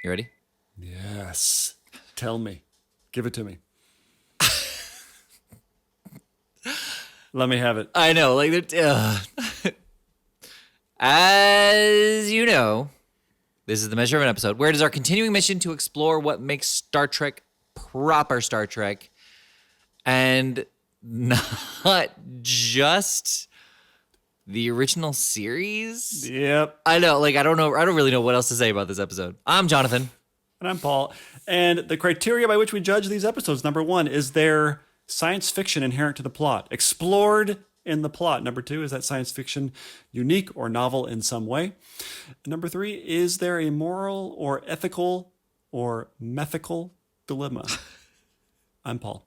You ready? Yes. Tell me. Give it to me. Let me have it. I know, like, as you know, this is the measure of an episode, where it is our continuing mission to explore what makes Star Trek proper Star Trek, and not just the original series. Yep. I know, like, I don't really know what else to say about this episode. I'm Jonathan. And I'm Paul. And the criteria by which we judge these episodes, number one, is there science fiction inherent to the plot, explored in the plot? Number two, is that science fiction unique or novel in some way? Number three, is there a moral or ethical or mythical dilemma? I'm Paul.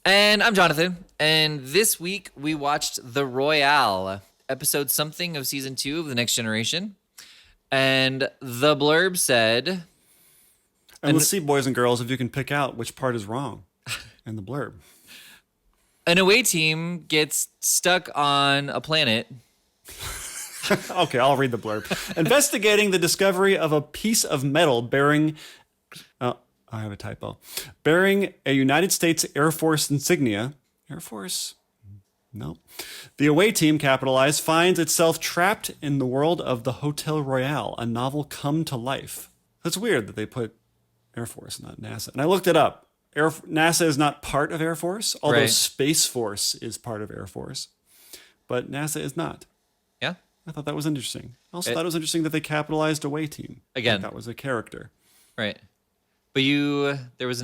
And I'm Jonathan. And this week we watched the Royale, episode something of season 2 of the Next Generation. And the blurb said... And let's see, boys and girls, if you can pick out which part is wrong in the blurb. An away team gets stuck on a planet. Okay, I'll read the blurb. Investigating the discovery of a piece of metal bearing... I have a typo. Bearing a United States Air Force insignia. Air Force? No. The away team, capitalized, finds itself trapped in the world of the Hotel Royale, a novel come to life. That's weird that they put Air Force, not NASA. And I looked it up. NASA is not part of Air Force, although Right. Space Force is part of Air Force. But NASA is not. Yeah. I thought that was interesting. I also thought it was interesting that they capitalized away team. Again. That was a character. Right. But there was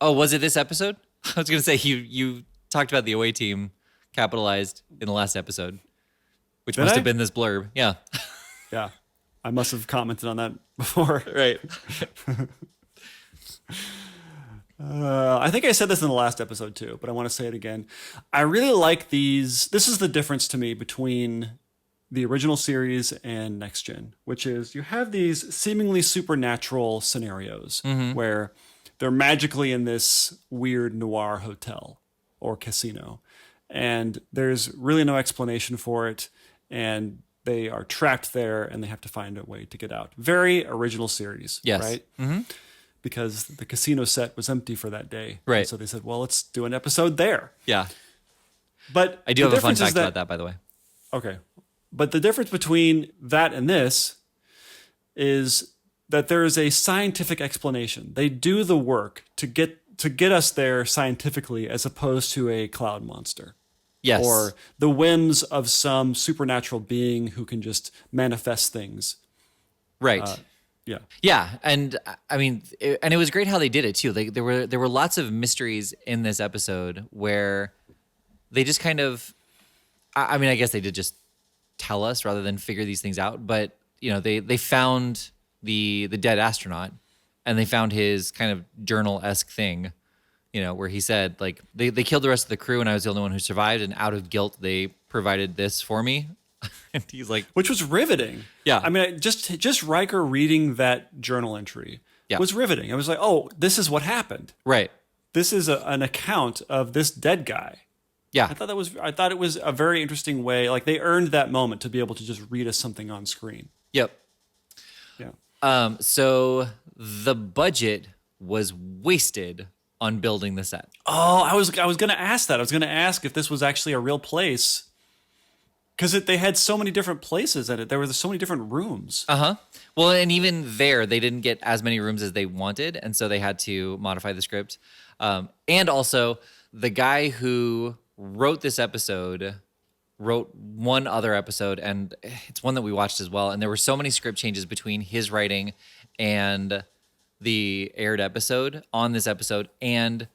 was it this episode? I was going to say you talked about the away team capitalized in the last episode, which must have been this blurb. Yeah. Yeah. I must have commented on that before. Right. I think I said this in the last episode too, but I want to say it again. I really like these. This is the difference to me between the original series and Next Gen, which is you have these seemingly supernatural scenarios where they're magically in this weird noir hotel or casino, and there's really no explanation for it, and they are trapped there and they have to find a way to get out. Very original series, Yes. right? Mm-hmm. Because the casino set was empty for that day. Right. And so they said, well, let's do an episode there. Yeah. But I do have a fun fact about that, by the way. Okay. But the difference between that and this is that there is a scientific explanation. They do the work to get us there scientifically as opposed to a cloud monster. Yes. Or the whims of some supernatural being who can just manifest things. Right. Yeah. Yeah, and I mean, it was great how they did it too. Like there were lots of mysteries in this episode where they just kind of, I mean, I guess they did just tell us rather than figure these things out. But you know, they found the dead astronaut, and they found his kind of journal-esque thing, you know, where he said like they killed the rest of the crew, and I was the only one who survived, and out of guilt they provided this for me. And he's like, which was riveting. Yeah. I mean, just Riker reading that journal entry was riveting. I was like, oh, this is what happened. right. This is an account of this dead guy. Yeah. I thought it was a very interesting way. Like they earned that moment to be able to just read us something on screen. Yep. Yeah. So the budget was wasted on building the set. Oh, I was going to ask that. I was going to ask if this was actually a real place. Because they had so many different places in it. There were so many different rooms. Uh-huh. Well, and even there, they didn't get as many rooms as they wanted, and so they had to modify the script. And also, the guy who wrote this episode wrote one other episode, and it's one that we watched as well, and there were so many script changes between his writing and the aired episode on this episode and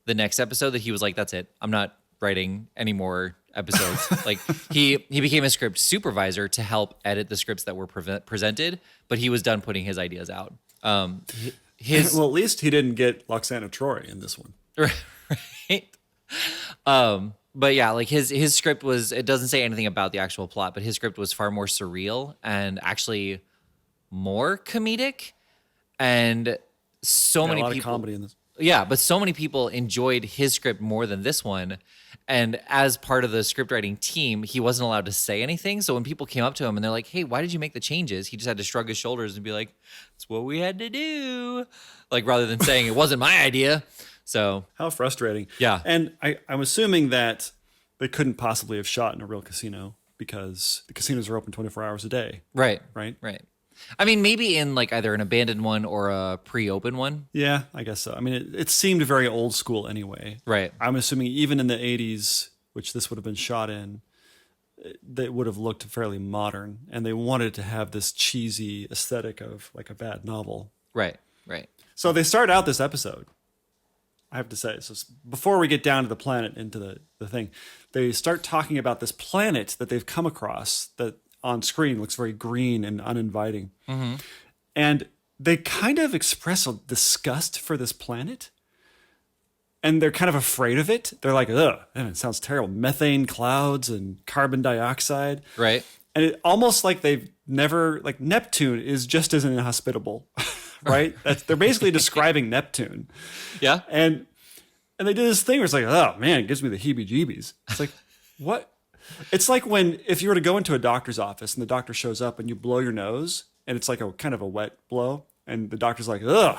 the next episode that he was like, that's it. I'm not writing any more episodes. Like he became a script supervisor to help edit the scripts that were presented, but he was done putting his ideas out. Well, at least he didn't get Loxana Troy in this one. Right. But yeah, like his script was, it doesn't say anything about the actual plot, but his script was far more surreal and actually more comedic, and so many A lot people of comedy in this. Yeah, but so many people enjoyed his script more than this one. And as part of the script writing team, he wasn't allowed to say anything. So when people came up to him and they're like, hey, why did you make the changes? He just had to shrug his shoulders and be like, it's what we had to do. Like, rather than saying it wasn't my idea. So, How frustrating. yeah. And I'm assuming that they couldn't possibly have shot in a real casino because the casinos are open 24 hours a day. Right. Right? Right. I mean, maybe in like either an abandoned one or a pre-open one. Yeah, I guess so. I mean, it seemed very old school anyway. Right. I'm assuming even in the 80s, which this would have been shot in, they would have looked fairly modern. And they wanted to have this cheesy aesthetic of like a bad novel. Right. Right. So they start out this episode, I have to say, so before we get down to the planet, into the thing, they start talking about this planet that they've come across that on screen looks very green and uninviting. Mm-hmm. And they kind of express a disgust for this planet. And they're kind of afraid of it. They're like, ugh, man, it sounds terrible. Methane clouds and carbon dioxide. Right. And it almost like they've never, like Neptune is just as inhospitable, right? They're basically describing Neptune. Yeah. And they did this thing where it's like, oh man, it gives me the heebie-jeebies. It's like, what? It's like if you were to go into a doctor's office and the doctor shows up and you blow your nose and it's like a kind of a wet blow and the doctor's like, ugh,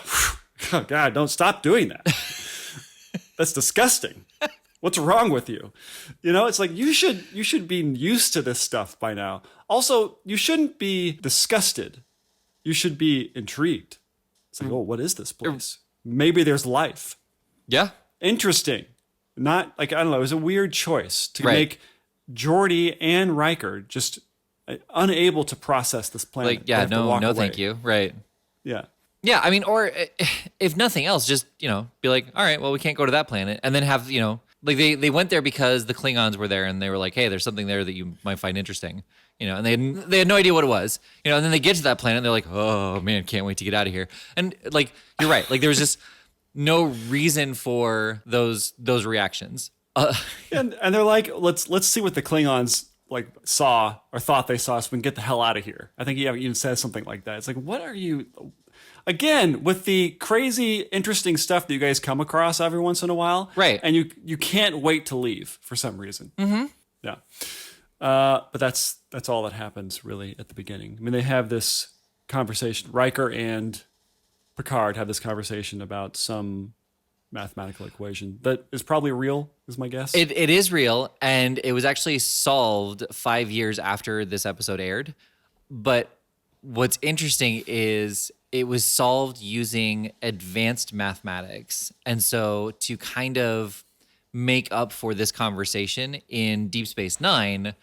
oh God, don't stop doing that. That's disgusting. What's wrong with you? You know, it's like you should be used to this stuff by now. Also, you shouldn't be disgusted. You should be intrigued. It's like, oh, what is this place? Maybe there's life. Yeah. Interesting. Not like, I don't know, it was a weird choice to Right. make Geordi and Riker just unable to process this planet. Like, yeah, They have to no, walk no, away. thank you. Right. Yeah. Yeah, I mean, or if nothing else, just, be like, all right, well, we can't go to that planet. And then have, like they went there because the Klingons were there and they were like, hey, there's something there that you might find interesting, and they had no idea what it was, and then they get to that planet and they're like, oh man, can't wait to get out of here. And like, you're right. Like there was just no reason for those reactions. And they're like, let's see what the Klingons like saw or thought they saw so we can get the hell out of here. I think he even says something like that. It's like, what are you... Again, with the crazy, interesting stuff that you guys come across every once in a while. Right. And you can't wait to leave for some reason. Mm-hmm. Yeah. But that's all that happens really at the beginning. I mean, they have this conversation. Riker and Picard have this conversation about some mathematical equation that is probably real, is my guess. It is real, and it was actually solved 5 years after this episode aired. But what's interesting is it was solved using advanced mathematics. And so to kind of make up for this conversation in Deep Space Nine,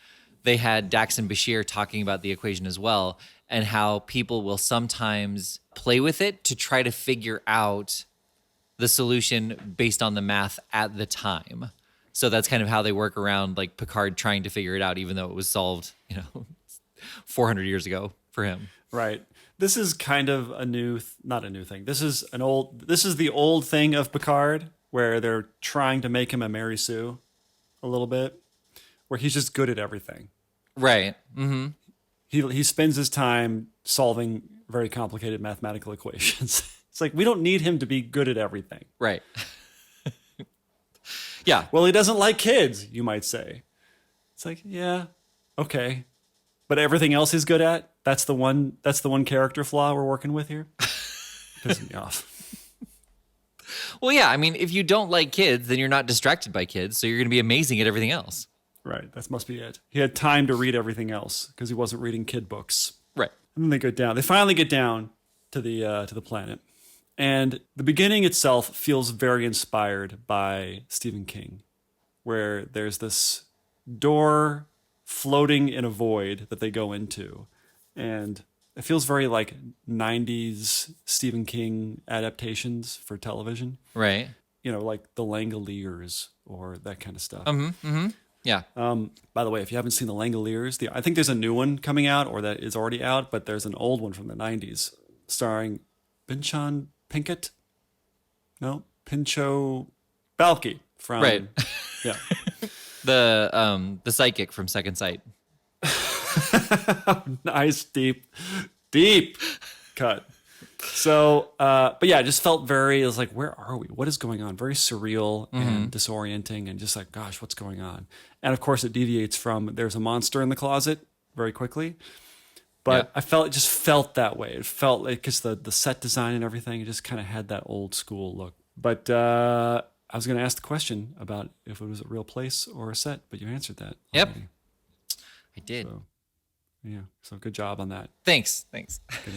they had Dax and Bashir talking about the equation as well, and how people will sometimes play with it to try to figure out the solution based on the math at the time. So that's kind of how they work around like Picard trying to figure it out, even though it was solved, 400 years ago for him. Right. This is kind of not a new thing. This is the old thing of Picard where they're trying to make him a Mary Sue a little bit, where he's just good at everything. Right. Mm-hmm. He spends his time solving very complicated mathematical equations. It's like, we don't need him to be good at everything. Right. Yeah. Well, he doesn't like kids, you might say. It's like, yeah, okay. But everything else he's good at, that's the one character flaw we're working with here. Pisses me off. Well, yeah. I mean, if you don't like kids, then you're not distracted by kids, so you're going to be amazing at everything else. Right, that must be it. He had time to read everything else because he wasn't reading kid books. Right. And then they go down. They finally get down to the planet, and the beginning itself feels very inspired by Stephen King, where there's this door floating in a void that they go into, and it feels very like 90s Stephen King adaptations for television. Right. Like The Langoliers or that kind of stuff. Mm-hmm. Yeah. By the way, if you haven't seen The Langoliers, I think there's a new one coming out or that is already out, but there's an old one from the 90s starring Binchon Pinkett. No, Pincho Balky from... Right. Yeah. The psychic from Second Sight. Nice, deep cut. But yeah, it just felt it was like, where are we? What is going on? Very surreal and disorienting, and just like, gosh, what's going on? And of course, it deviates from there's a monster in the closet very quickly. But Yeah. it just felt that way. It felt like, because the set design and everything, it just kind of had that old school look. But I was going to ask the question about if it was a real place or a set, but you answered that Yep. already. I did. So, yeah. So good job on that. Thanks. Good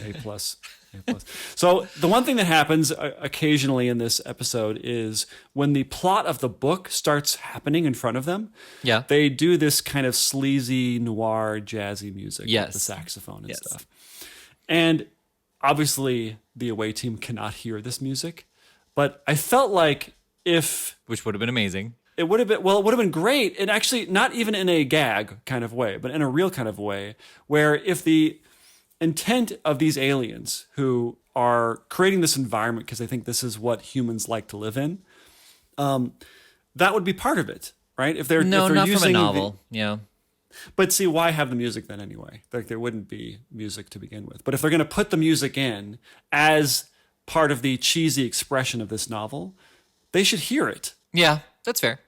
A plus. A plus. So the one thing that happens occasionally in this episode is when the plot of the book starts happening in front of them. Yeah. They do this kind of sleazy noir jazzy music Yes. with the saxophone and Yes. stuff. And obviously the away team cannot hear this music, but I felt like Which would have been amazing. it would have been great, and actually not even in a gag kind of way, but in a real kind of way, where if the intent of these aliens who are creating this environment because they think this is what humans like to live in, that would be part of it, right? If they're No, not using from a novel. Yeah. but see, why have the music then anyway? Like, there wouldn't be music to begin with. But if they're going to put the music in as part of the cheesy expression of this novel, they should hear it. Yeah, that's fair.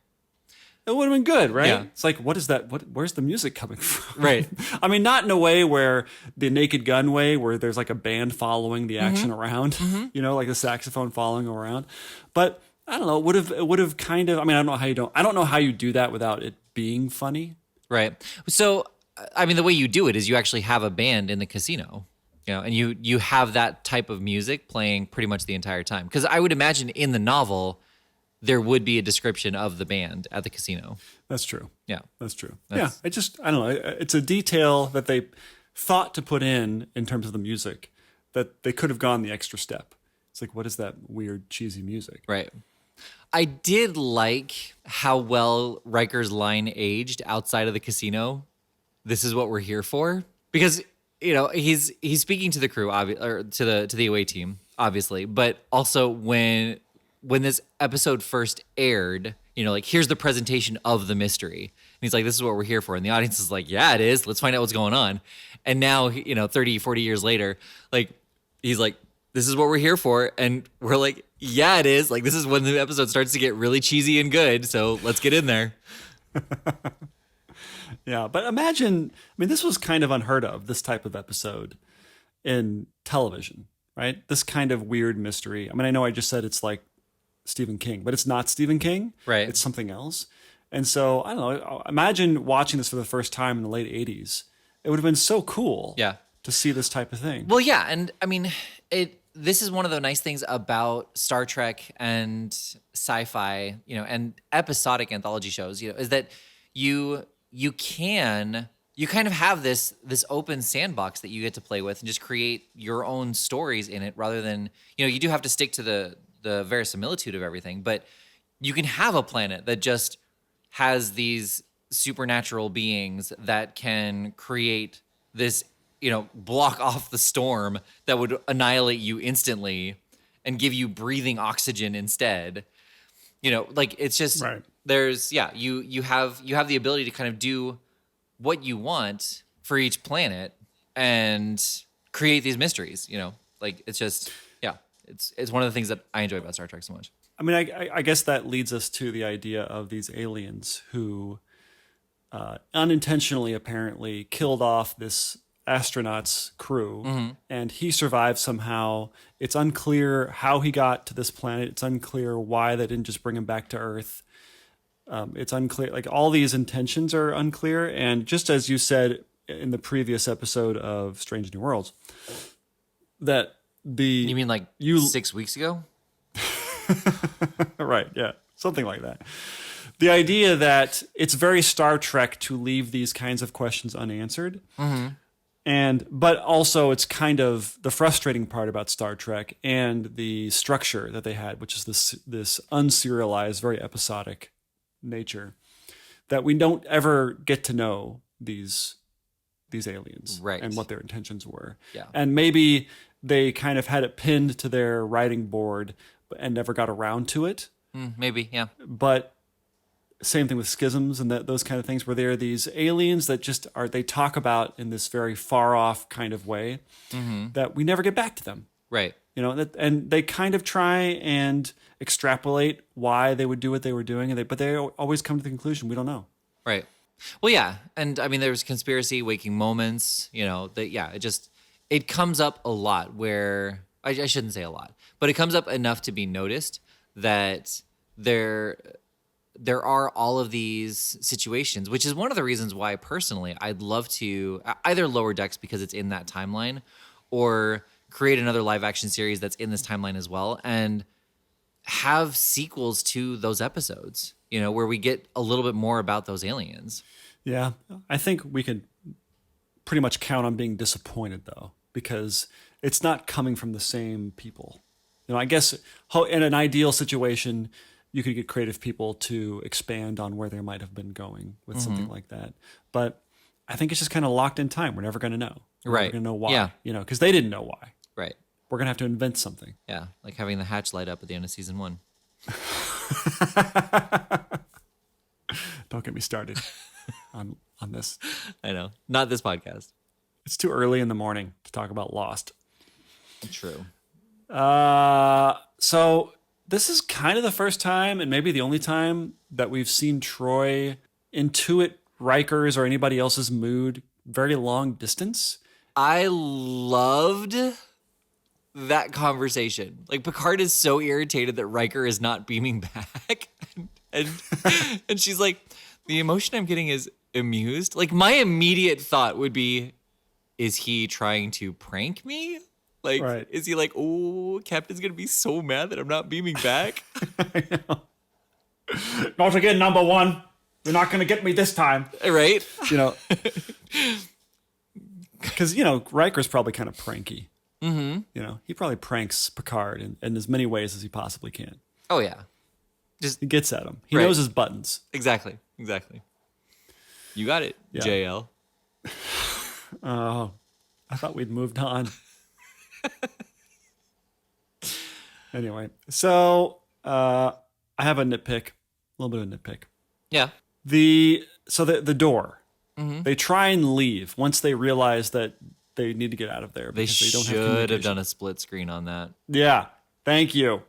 It would have been good, right? Yeah. It's like, what is that? Where's the music coming from? Right. I mean, not in a way where the Naked Gun way, where there's like a band following the action around, like the saxophone following around. But I don't know. It would have kind of. I mean, I don't know how you do that without it being funny. Right. So, I mean, the way you do it is you actually have a band in the casino, and you have that type of music playing pretty much the entire time. Because I would imagine in the novel, there would be a description of the band at the casino. That's true. Yeah. That's true. I don't know. It's a detail that they thought to put in terms of the music that they could have gone the extra step. It's like, what is that weird, cheesy music? Right. I did like how well Riker's line aged outside of the casino. This is what we're here for, because he's speaking to the crew, or to the away team, obviously, but also when this episode first aired, like, here's the presentation of the mystery, and he's like, this is what we're here for, and the audience is like, yeah, it is. Let's find out what's going on. And now, 30, 40 years later, like, he's like, this is what we're here for. And we're like, yeah, it is. Like, this is when the episode starts to get really cheesy and good. So let's get in there. Yeah. But imagine, I mean, this was kind of unheard of, this type of episode in television, right? This kind of weird mystery. I mean, I know I just said it's like Stephen King, but it's not Stephen King. Right. It's something else. And so, I don't know, imagine watching this for the first time in the late 80s. It would have been so cool. Yeah. To see this type of thing. Well, yeah. And I mean, this is one of the nice things about Star Trek and sci-fi, and episodic anthology shows, is that you kind of have this open sandbox that you get to play with and just create your own stories in it, rather than, you do have to stick to the verisimilitude of everything, but you can have a planet that just has these supernatural beings that can create this, block off the storm that would annihilate you instantly and give you breathing oxygen instead. Like, it's just, right. There's, you have the ability to kind of do what you want for each planet and create these mysteries, like, it's just, it's one of the things that I enjoy about Star Trek so much. I mean, I guess that leads us to the idea of these aliens who unintentionally, apparently, killed off this astronaut's crew, and he survived somehow. It's unclear how he got to this planet. It's unclear why they didn't just bring him back to Earth. It's unclear. Like, all these intentions are unclear. And just as you said in the previous episode of Strange New Worlds, that You mean like 6 weeks ago? Right, yeah, something like that. The idea that it's very Star Trek to leave these kinds of questions unanswered. But also, it's kind of the frustrating part about Star Trek and the structure that they had, which is this unserialized, very episodic nature, that we don't ever get to know these aliens, right, and what their intentions were. Yeah. And maybe they kind of had it pinned to their writing board and never got around to it. Maybe, yeah. But same thing with schisms and those kind of things, where there are these aliens that they talk about in this very far off kind of way that we never get back to them. Right. And they kind of try and extrapolate why they would do what they were doing, but they always come to the conclusion we don't know. Right. Well, yeah, and I mean, there's conspiracy, waking moments. It comes up a lot. Where I shouldn't say a lot, but it comes up enough to be noticed that there are all of these situations, which is one of the reasons why personally I'd love to either Lower Decks because it's in that timeline, or create another live action series that's in this timeline as well, and have sequels to those episodes, where we get a little bit more about those aliens. Yeah, I think we could pretty much count on being disappointed, though, because it's not coming from the same people. I guess in an ideal situation, you could get creative people to expand on where they might have been going with something like that. But I think it's just kind of locked in time. We're never going to know. We're never going to know why, because they didn't know why. Right. We're going to have to invent something. Yeah, like having the hatch light up at the end of season 1. Don't get me started on this. I know. Not this podcast. It's too early in the morning to talk about Lost. True. So this is kind of the first time, and maybe the only time, that we've seen Troy intuit Riker's or anybody else's mood very long distance. I loved that conversation. Like, Picard is so irritated that Riker is not beaming back. and she's like, the emotion I'm getting is amused. Like, my immediate thought would be, is he trying to prank me? Like, right. Is he like, oh, Captain's going to be so mad that I'm not beaming back? I know. Not again, number one. You're not going to get me this time. Right? Because, Riker's probably kind of pranky. Mm-hmm. He probably pranks Picard in as many ways as he possibly can. Oh, yeah. He gets at him. He knows his buttons. Exactly. You got it, yeah. JL. Oh, I thought we'd moved on. Anyway, so I have a nitpick, a little bit of a nitpick. Yeah. The door. Mm-hmm. They try and leave once they realize that they need to get out of there. They should have done a split screen on that. Yeah, thank you.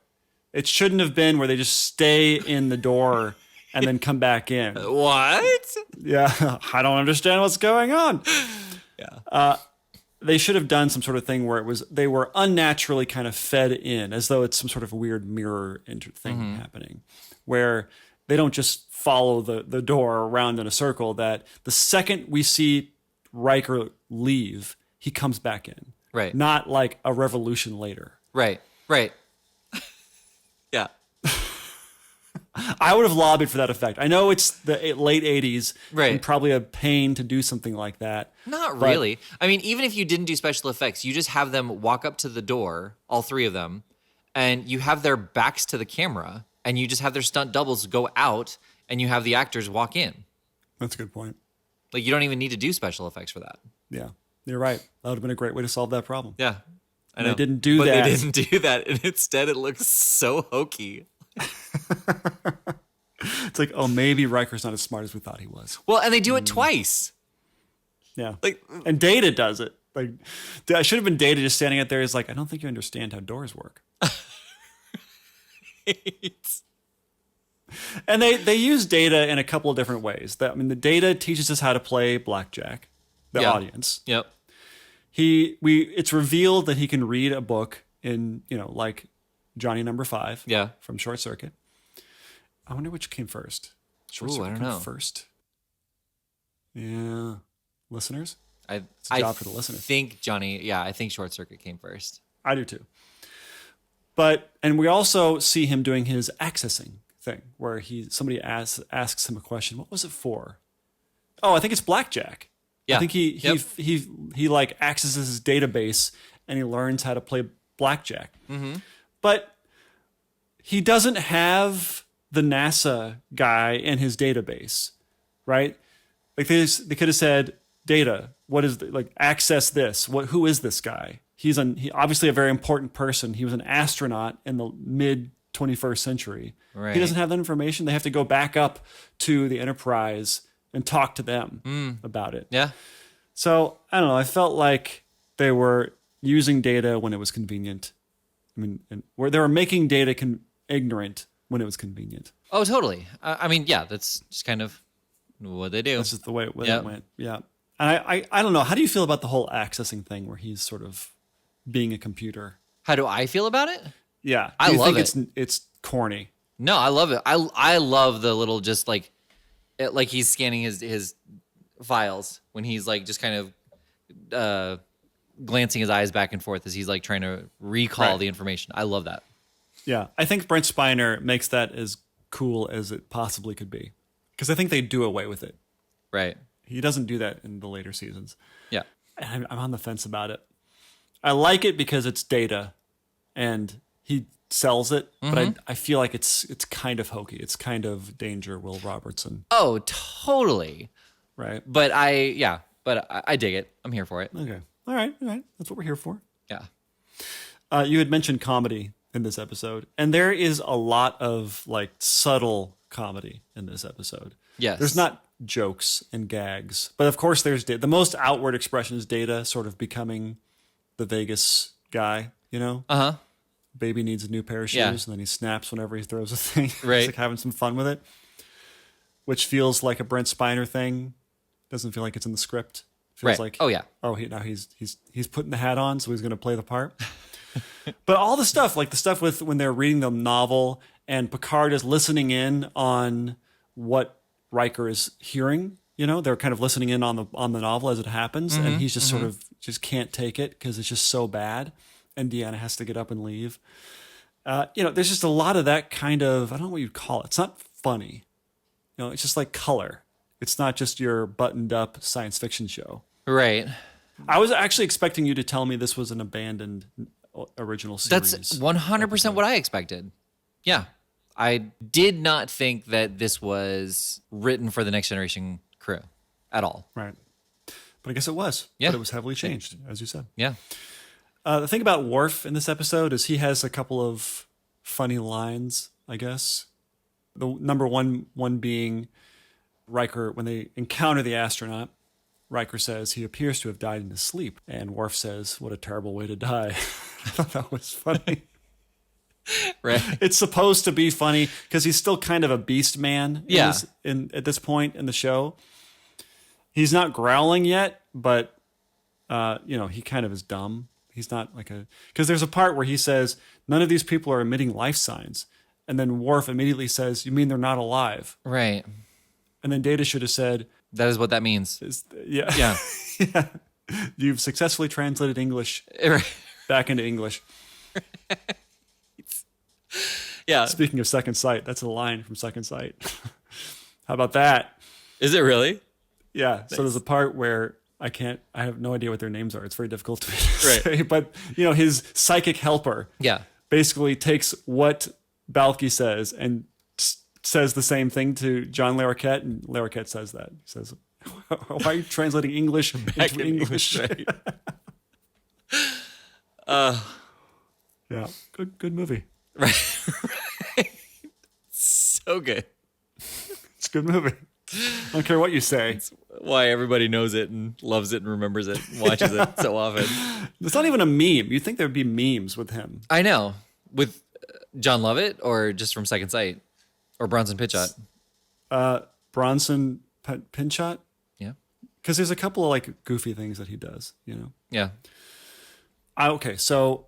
It shouldn't have been where they just stay in the door and then come back in. What? Yeah, I don't understand what's going on. Yeah. They should have done some sort of thing where they were unnaturally kind of fed in, as though it's some sort of weird mirror thing happening, where they don't just follow the door around in a circle, that the second we see Riker leave, he comes back in. Right. Not like a revolution later. Right. Yeah. I would have lobbied for that effect. I know it's the late 80s, right, and probably a pain to do something like that. Not really. I mean, even if you didn't do special effects, you just have them walk up to the door, all three of them, and you have their backs to the camera, and you just have their stunt doubles go out, and you have the actors walk in. That's a good point. Like, you don't even need to do special effects for that. Yeah, you're right. That would have been a great way to solve that problem. Yeah, I know. They didn't do that. But they didn't do that, and instead it looks so hokey. It's like, oh, maybe Riker's not as smart as we thought he was. Well, and they do it twice. Yeah. And Data does it. Like, I should have been Data just standing out there. Is like, I don't think you understand how doors work. And they use Data in a couple of different ways. The Data teaches us how to play blackjack, the audience. Yep. It's revealed that he can read a book in, like Johnny Number 5 from Short Circuit. I wonder which came first. Short Circuit I don't know. First. Yeah. Listeners? It's a job for the listeners. I think Short Circuit came first. I do too. And we also see him doing his accessing thing, where somebody asks him a question. What was it for? Oh, I think it's blackjack. Yeah. I think he like accesses his database and he learns how to play blackjack. Mm-hmm. But he doesn't have the NASA guy in his database, right? Like they could have said, Data, what is access this? Who is this guy? He's obviously a very important person. He was an astronaut in the mid 21st century. Right. He doesn't have that information. They have to go back up to the Enterprise and talk to them about it. Yeah. So I don't know. I felt like they were using data when it was convenient. I mean, and where they were making data ignorant when it was convenient. Oh, totally. I mean, yeah, that's just kind of what they do. That's just the way it Yep. went. Yeah. And I don't know. How do you feel about the whole accessing thing where he's sort of being a computer? How do I feel about it? Yeah. I Do you love think it's corny? No, I love it. I love the little just like he's scanning his files when he's like just kind of glancing his eyes back and forth as he's like trying to recall Right. the information. I love that. Yeah. I think Brent Spiner makes that as cool as it possibly could be. Because I think they do away with it. Right. He doesn't do that in the later seasons. Yeah. And I'm on the fence about it. I like it because it's data and he sells it, but I feel like it's kind of hokey. It's kind of Danger Will Robertson, Oh, totally. right? But I dig it. I'm here for it. Okay. All right. That's what we're here for. Yeah. You had mentioned comedy in this episode, and there is a lot of like subtle comedy in this episode. Yes. There's not jokes and gags, but of course there's the most outward expression is Data sort of becoming the Vegas guy, you know? Uh-huh. Baby needs a new pair of shoes, Yeah. and then he snaps whenever he throws a thing. Right. He's like having some fun with it, which feels like a Brent Spiner thing. Doesn't feel like it's in the script. Feels Right. like Oh, yeah. now he's putting the hat on, so he's going to play the part. But all the stuff, like the stuff with when they're reading the novel and Picard is listening in on what Riker is hearing. You know, they're kind of listening in on the novel as it happens, and he's just sort of just can't take it because it's just so bad, and Deanna has to get up and leave. There's just a lot of that kind of, I don't know what you'd call it. It's not funny. It's just like color. It's not just your buttoned up science fiction show. Right. I was actually expecting you to tell me this was an abandoned original series. That's 100% what I expected. Yeah. I did not think that this was written for the Next Generation crew at all. Right. But I guess it was. Yeah. But it was heavily changed, as you said. Yeah. The thing about Worf in this episode is he has a couple of funny lines, I guess. The number one being Riker, when they encounter the astronaut, Riker says he appears to have died in his sleep. And Worf says, what a terrible way to die. I thought that was funny. Right. It's supposed to be funny because he's still kind of a beast man Yeah. at this point in the show. He's not growling yet, but he kind of is dumb. He's not like because there's a part where he says, none of these people are emitting life signs. And then Worf immediately says, you mean they're not alive? Right. And then Data should have said, That is what that means. yeah. Yeah. Yeah. You've successfully translated English Right. back into English. Yeah. Speaking of Second Sight, that's a line from Second Sight. How about that? Is it really? Yeah. So there's a part where I have no idea what their names are. It's very difficult to Right. say. But, his psychic helper Yeah. basically takes what Balky says and says the same thing to John Larroquette, and Larroquette says that. He says, why are you translating English into English? Right. Yeah. Good movie. Right. So good. It's a good movie. I don't care what you say. Why everybody knows it and loves it and remembers it and watches it so often. It's not even a meme. You'd think there'd be memes with him. I know. With John Lovett or just from Second Sight or Bronson Pinchot? Bronson Pinchot? Yeah. Because there's a couple of like goofy things that he does, Yeah. So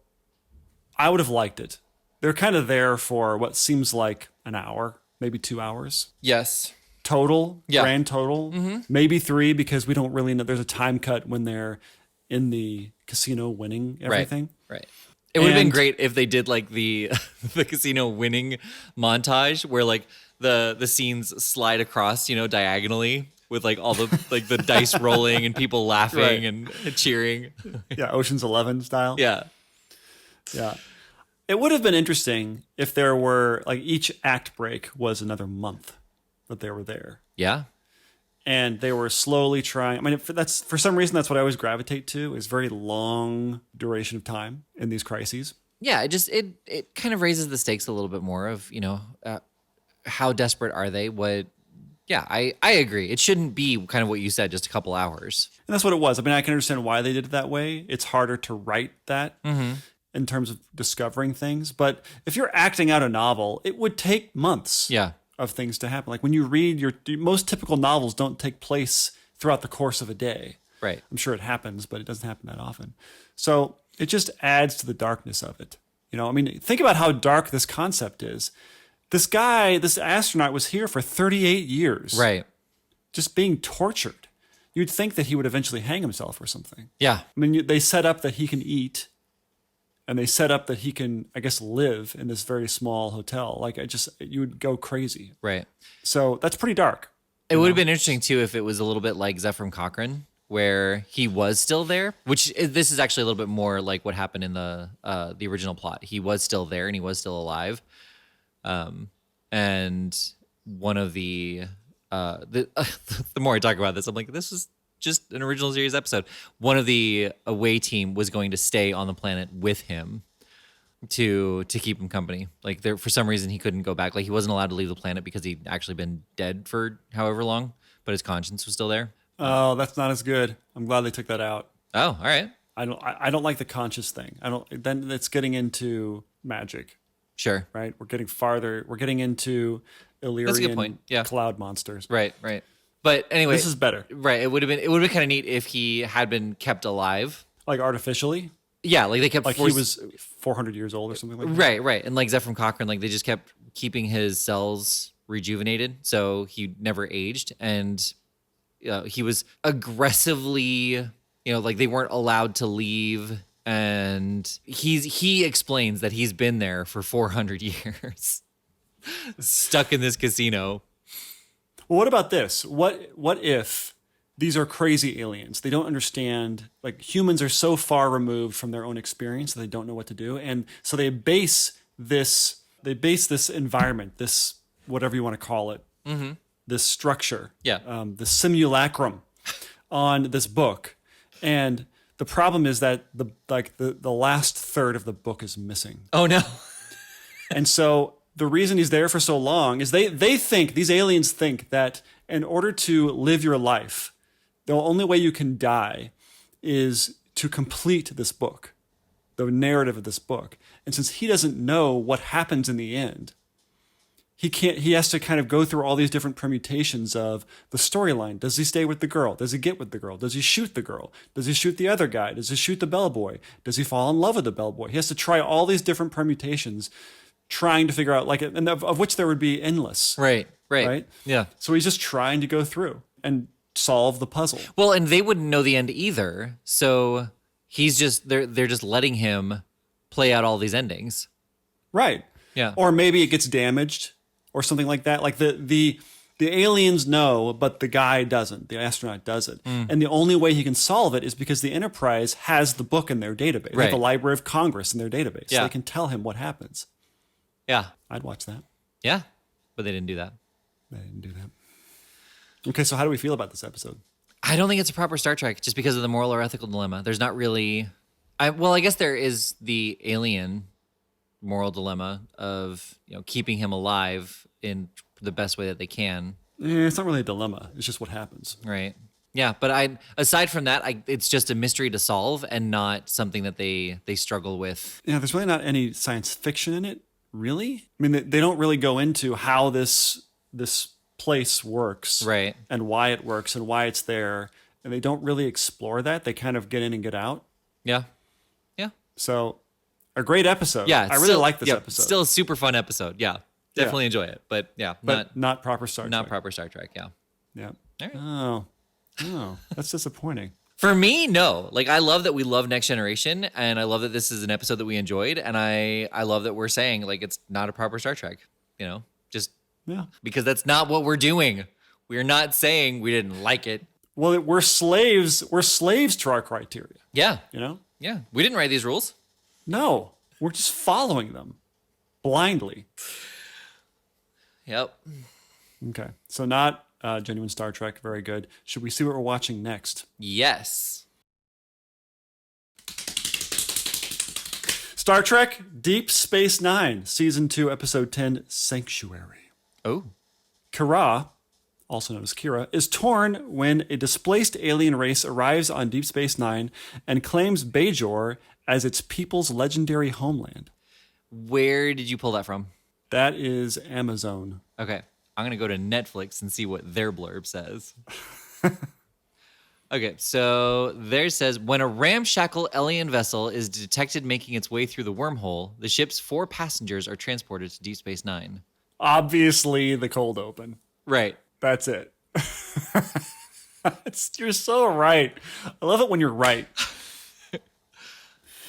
I would have liked it. They're kind of there for what seems like an hour, maybe 2 hours. Yes. Total, Yeah. grand total, maybe 3 because we don't really know. There's a time cut when they're in the casino winning everything. Right. It would have been And- great if they did like the the casino winning montage where like the scenes slide across, diagonally with like all the like the dice rolling and people laughing Right. and cheering. Yeah, Ocean's 11 style. Yeah. Yeah. It would have been interesting if there were like each act break was another month that they were there. Yeah. And they were slowly trying. I mean, for some reason, that's what I always gravitate to is very long duration of time in these crises. Yeah, it kind of raises the stakes a little bit more of, how desperate are they? What, Yeah, I agree. It shouldn't be kind of what you said, just a couple hours. And that's what it was. I mean, I can understand why they did it that way. It's harder to write that in terms of discovering things. But if you're acting out a novel, it would take months Yeah. of things to happen. Like when you read most typical novels don't take place throughout the course of a day. Right. I'm sure it happens, but it doesn't happen that often. So it just adds to the darkness of it. You know, I mean, think about how dark this concept is. This guy, this astronaut was here for 38 years. Right. Just being tortured. You'd think that he would eventually hang himself or something. Yeah. I mean, they set up that he can eat, and they set up that he can, I guess, live in this very small hotel. Like, you would go crazy. Right. So that's pretty dark. It would have been interesting too if it was a little bit like Zephyr Cochrane, where he was still there. This is actually a little bit more like what happened in the original plot. He was still there and he was still alive. And one of the more I talk about this, I'm like, this is just an original series episode. One of the away team was going to stay on the planet with him to keep him company. Like for some reason he couldn't go back. Like he wasn't allowed to leave the planet because he'd actually been dead for however long, but his conscience was still there. Oh, that's not as good. I'm glad they took that out. Oh, all right. I don't like the conscious thing. Then it's getting into magic, Sure. right? We're getting farther. We're getting into Illyrian That's a good point. Yeah. cloud monsters. Right. But anyway, This is better. right. It would have been kind of neat if he had been kept alive. Like artificially. Yeah, like they kept Like he was 400 years old or something like that. right. And like Zephyr Cochrane, like they just kept keeping his cells rejuvenated, so he never aged, and he was aggressively, like they weren't allowed to leave, and he explains that he's been there for 400 years, stuck in this casino. Well, what about this? What if these are crazy aliens? They don't understand, like humans are so far removed from their own experience that they don't know what to do. And so they base this environment, this, whatever you want to call it, this structure, the simulacrum on this book. And the problem is that the last third of the book is missing. Oh no. And so the reason he's there for so long is these aliens think that in order to live your life, the only way you can die is to complete this book, the narrative of this book. And since he doesn't know what happens in the end, he has to kind of go through all these different permutations of the storyline. Does he stay with the girl? Does he get with the girl? Does he shoot the girl? Does he shoot the other guy? Does he shoot the bellboy? Does he fall in love with the bellboy? He has to try all these different permutations, trying to figure out, like, and of which there would be endless. Right. Yeah. So he's just trying to go through and solve the puzzle. Well, and they wouldn't know the end either. So they're just letting him play out all these endings. Right. Yeah. Or maybe it gets damaged or something like that. Like the aliens know, but the guy doesn't. The astronaut doesn't. And the only way he can solve it is because the Enterprise has the book in their database. They have the Library of Congress in their database. Yeah. So they can tell him what happens. Yeah. I'd watch that. Yeah. But they didn't do that. They didn't do that. Okay, so how do we feel about this episode? I don't think it's a proper Star Trek just because of the moral or ethical dilemma. There's not really... I guess there is the alien moral dilemma of keeping him alive in the best way that they can. It's not really a dilemma. It's just what happens. Right. Yeah, but aside from that, it's just a mystery to solve and not something that they struggle with. Yeah, there's really not any science fiction in it, really. I mean, they don't really go into how this place works, right, and why it works and why it's there, and they don't really explore that. They kind of get in and get out. Yeah. So, a great episode. Yeah, I really like this episode. Still a super fun episode. Yeah, definitely enjoy it. But yeah, not proper Star Trek. Not proper Star Trek. Yeah. Yeah. All right. Oh, that's disappointing. For me, no. Like, I love that we love Next Generation, and I love that this is an episode that we enjoyed, and I love that we're saying, like, it's not a proper Star Trek, just because that's not what we're doing. We're not saying we didn't like it. Well, we're slaves to our criteria. Yeah. Yeah. We didn't write these rules. No, we're just following them blindly. Yep. Okay. So not genuine Star Trek. Very good. Should we see what we're watching next? Yes. Star Trek Deep Space Nine, Season 2, Episode 10, Sanctuary. Oh. Kara, also known as Kira, is torn when a displaced alien race arrives on Deep Space Nine and claims Bajor as its people's legendary homeland. Where did you pull that from? That is Amazon. Okay. I'm going to go to Netflix and see what their blurb says. Okay, so there says, when a ramshackle alien vessel is detected making its way through the wormhole, the ship's 4 passengers are transported to Deep Space Nine. Obviously, the cold open. Right. That's it. You're so right. I love it when you're right.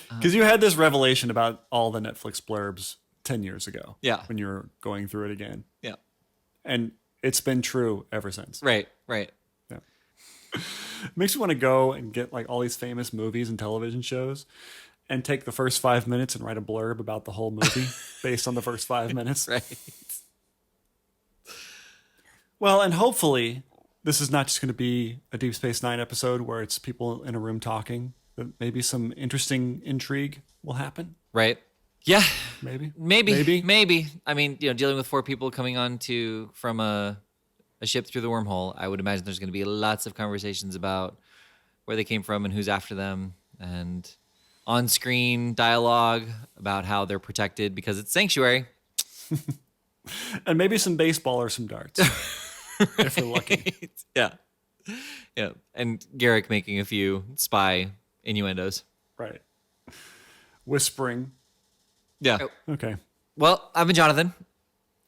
Because you had this revelation about all the Netflix blurbs 10 years ago. Yeah. When you were going through it again. Yeah. And it's been true ever since. Right, right. Yeah. Makes me want to go and get like all these famous movies and television shows and take the first 5 minutes and write a blurb about the whole movie based on the first 5 minutes. Right. Well, and hopefully this is not just going to be a Deep Space Nine episode where it's people in a room talking, but maybe some interesting intrigue will happen. Right. Yeah. Maybe. I mean, dealing with 4 people coming on from a ship through the wormhole, I would imagine there's going to be lots of conversations about where they came from and who's after them, and on-screen dialogue about how they're protected because it's sanctuary. And maybe some baseball or some darts. If we're lucky. Yeah. Yeah. And Garrick making a few spy innuendos. Right. Whispering. Yeah. Okay. Well, I've been Jonathan.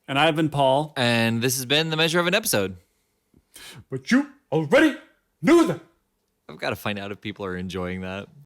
And I've been Paul. And this has been The Measure of an Episode. But you already knew that. I've got to find out if people are enjoying that.